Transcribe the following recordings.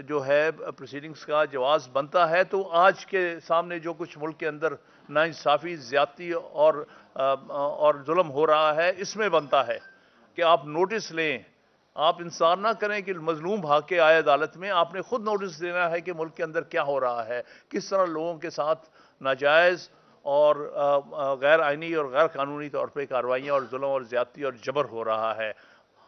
جو ہے پروسیڈنگز کا جواز بنتا ہے، تو آج کے سامنے جو کچھ ملک کے اندر ناانصافی، زیادتی اور ظلم ہو رہا ہے، اس میں بنتا ہے کہ آپ نوٹس لیں. آپ انتظار نہ کریں کہ مظلوم بھاگ کے آئے عدالت میں. آپ نے خود نوٹس دینا ہے کہ ملک کے اندر کیا ہو رہا ہے، کس طرح لوگوں کے ساتھ ناجائز اور غیر آئینی اور غیر قانونی طور پہ کارروائیاں اور ظلم اور زیادتی اور جبر ہو رہا ہے.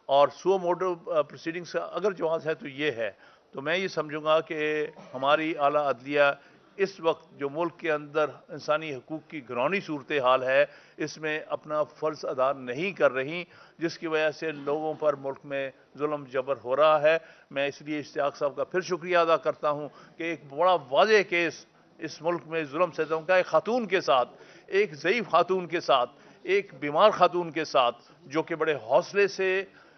اور سو موٹو پروسیڈنگز کا اگر جواز ہے تو یہ ہے. تو میں یہ سمجھوں گا کہ ہماری اعلیٰ عدلیہ اس وقت جو ملک کے اندر انسانی حقوق کی گرانی صورتحال ہے، اس میں اپنا فرض ادا نہیں کر رہی، جس کی وجہ سے لوگوں پر ملک میں ظلم جبر ہو رہا ہے. میں اس لیے اشتیاق صاحب کا پھر شکریہ ادا کرتا ہوں کہ ایک بڑا واضح کیس اس ملک میں ظلم ستم کا ایک خاتون کے ساتھ، ایک ضعیف خاتون کے ساتھ، ایک بیمار خاتون کے ساتھ، جو کہ بڑے حوصلے سے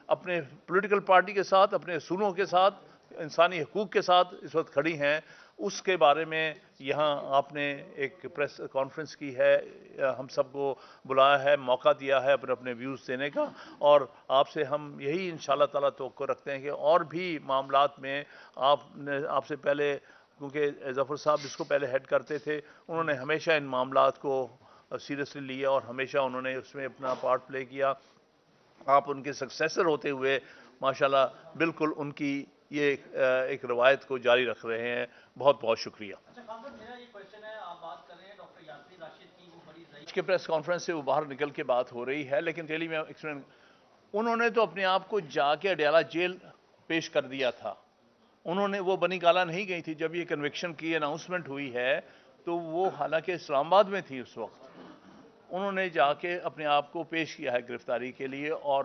اپنے پولیٹیکل پارٹی کے ساتھ، اپنے اصولوں کے ساتھ، انسانی حقوق کے ساتھ اس وقت کھڑی ہیں، اس کے بارے میں یہاں آپ نے ایک پریس کانفرنس کی ہے، ہم سب کو بلایا ہے، موقع دیا ہے اپنے اپنے ویوز دینے کا. اور آپ سے ہم یہی انشاءاللہ تعالیٰ توقع رکھتے ہیں کہ اور بھی معاملات میں آپ سے پہلے، کیونکہ ظفر صاحب جس کو پہلے ہیڈ کرتے تھے، انہوں نے ہمیشہ ان معاملات کو سیریسلی لیا اور ہمیشہ انہوں نے اس میں اپنا پارٹ پلے کیا. آپ ان کے سکسیسر ہوتے ہوئے ماشاءاللہ بالکل ان کی یہ ایک روایت کو جاری رکھ رہے ہیں. بہت بہت شکریہ. آج کے پریس کانفرنس سے وہ باہر نکل کے بات ہو رہی ہے، لیکن ڈیلی میں انہوں نے تو اپنے آپ کو جا کے اڈیالہ جیل پیش کر دیا تھا. انہوں نے وہ بنی گالا نہیں گئی تھی. جب یہ کنوکشن کی اناؤنسمنٹ ہوئی ہے تو وہ حالانکہ اسلام آباد میں تھی اس وقت، انہوں نے جا کے اپنے آپ کو پیش کیا ہے گرفتاری کے لیے. اور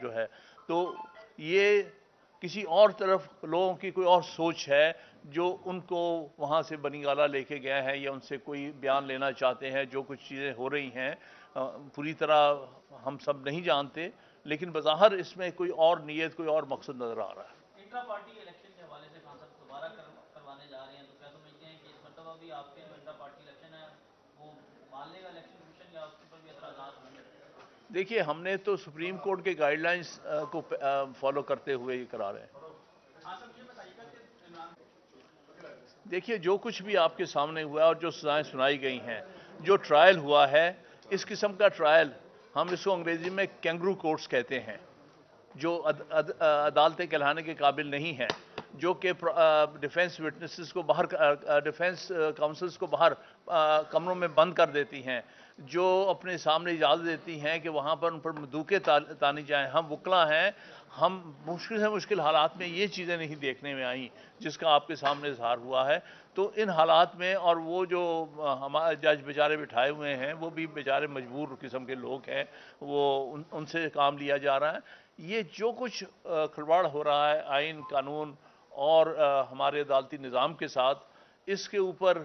جو ہے تو یہ کسی اور طرف لوگوں کی کوئی اور سوچ ہے جو ان کو وہاں سے بنی گالا لے کے گئے ہیں، یا ان سے کوئی بیان لینا چاہتے ہیں. جو کچھ چیزیں ہو رہی ہیں پوری طرح ہم سب نہیں جانتے، لیکن بظاہر اس میں کوئی اور نیت، کوئی اور مقصد نظر آ رہا ہے. انٹرا پارٹی الیکشن کے حوالے سے خان صاحب دوبارہ کروانے جا رہے ہیں، تو کیا سمجھتے ہیں کہ اس مرتبہ بھی آپ کے جو انٹرا پارٹی الیکشن ہے وہ مان لے گا الیکشن کمیشن، یا اس کے اوپر بھی اعتراضات ہوں گے؟ دیکھیے، ہم نے تو سپریم کورٹ کے گائیڈ لائنز کو فالو کرتے ہوئے یہ کرا رہے ہیں. دیکھیے، جو کچھ بھی آپ کے سامنے ہوا اور جو سزائیں سنائی گئی ہیں، جو ٹرائل ہوا ہے، اس قسم کا ٹرائل ہم اس کو انگریزی میں کینگرو کورٹس کہتے ہیں، جو عدالتیں کہلانے کے قابل نہیں ہیں، جو کہ ڈیفینس وٹنسز کو باہر، ڈیفینس کاؤنسلز کو باہر کمروں میں بند کر دیتی ہیں، جو اپنے سامنے اجازت دیتی ہیں کہ وہاں پر ان پر بندوقیں تانی جائیں. ہم وکلا ہیں، ہم مشکل سے مشکل حالات میں یہ چیزیں نہیں دیکھنے میں آئیں جس کا آپ کے سامنے اظہار ہوا ہے. تو ان حالات میں، اور وہ جو ہمارے جج بیچارے بٹھائے ہوئے ہیں، وہ بھی بیچارے مجبور قسم کے لوگ ہیں، وہ ان سے کام لیا جا رہا ہے. یہ جو کچھ کھلواڑ ہو رہا ہے آئین، قانون اور ہمارے عدالتی نظام کے ساتھ، اس کے اوپر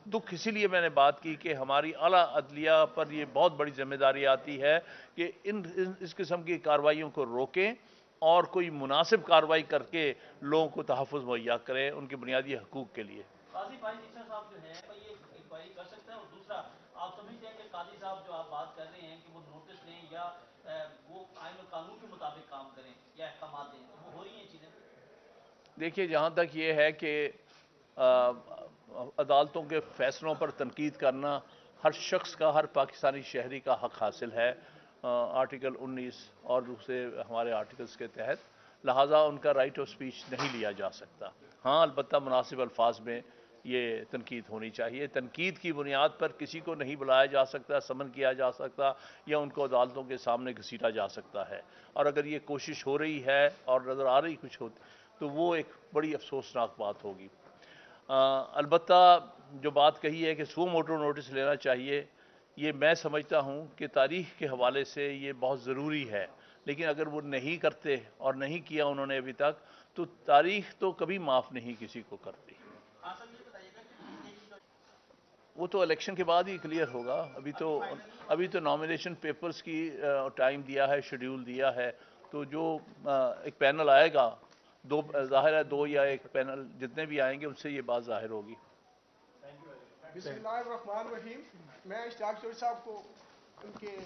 دکھ اسی لیے میں نے بات کی کہ ہماری اعلیٰ عدلیہ پر یہ بہت بڑی ذمہ داری آتی ہے کہ اس قسم کی کارروائیوں کو روکیں اور کوئی مناسب کارروائی کر کے لوگوں کو تحفظ مہیا کریں ان کے بنیادی حقوق کے لیے. قاضی فائز عیسیٰ صاحب جو ہیں یہ انکوائری کر سکتے ہیں؟ اور دوسرا، آپ سمجھتے ہیں کہ قاضی صاحب جو آپ بات کر رہے ہیں کہ وہ نوٹس لیں یا وہ آئین و قانون کے مطابق کام کریں یا احکامات دیں، وہ ہو رہی ہیں چیزیں؟ دیکھیے، جہاں تک یہ ہے کہ عدالتوں کے فیصلوں پر تنقید کرنا ہر شخص کا، ہر پاکستانی شہری کا حق حاصل ہے آرٹیکل 19 اور دوسرے ہمارے آرٹیکلز کے تحت، لہٰذا ان کا رائٹ آف سپیچ نہیں لیا جا سکتا. ہاں، البتہ مناسب الفاظ میں یہ تنقید ہونی چاہیے. تنقید کی بنیاد پر کسی کو نہیں بلایا جا سکتا، سمن کیا جا سکتا، یا ان کو عدالتوں کے سامنے گھسیٹا جا سکتا ہے. اور اگر یہ کوشش ہو رہی ہے اور نظر آ رہی کچھ ہوتی، تو وہ ایک بڑی افسوسناک بات ہوگی. البتہ جو بات کہی ہے کہ سو موٹو نوٹس لینا چاہیے، یہ میں سمجھتا ہوں کہ تاریخ کے حوالے سے یہ بہت ضروری ہے. لیکن اگر وہ نہیں کرتے اور نہیں کیا انہوں نے ابھی تک، تو تاریخ تو کبھی معاف نہیں کسی کو کرتی. وہ تو الیکشن کے بعد ہی کلیئر ہوگا. ابھی تو نامینیشن پیپرز کی ٹائم دیا ہے، شیڈیول دیا ہے. تو جو ایک پینل آئے گا، ظاہر ہے 2 یا 1 پینل جتنے بھی آئیں گے ان سے یہ بات ظاہر ہوگی. بسم اللہ الرحمن الرحیم. میں اشتیاق چودھری صاحب کو ان کے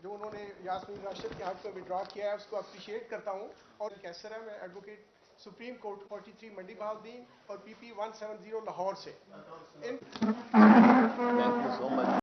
جو انہوں نے یاسمین راشد کے حق میں وڈرا کیا ہے اس کو اپریشیٹ کرتا ہوں. اور کیسر ہے, میں ایڈوکیٹ سپریم کورٹ 43 منڈی بہاؤالدین اور پی پی 170 لاہور سے.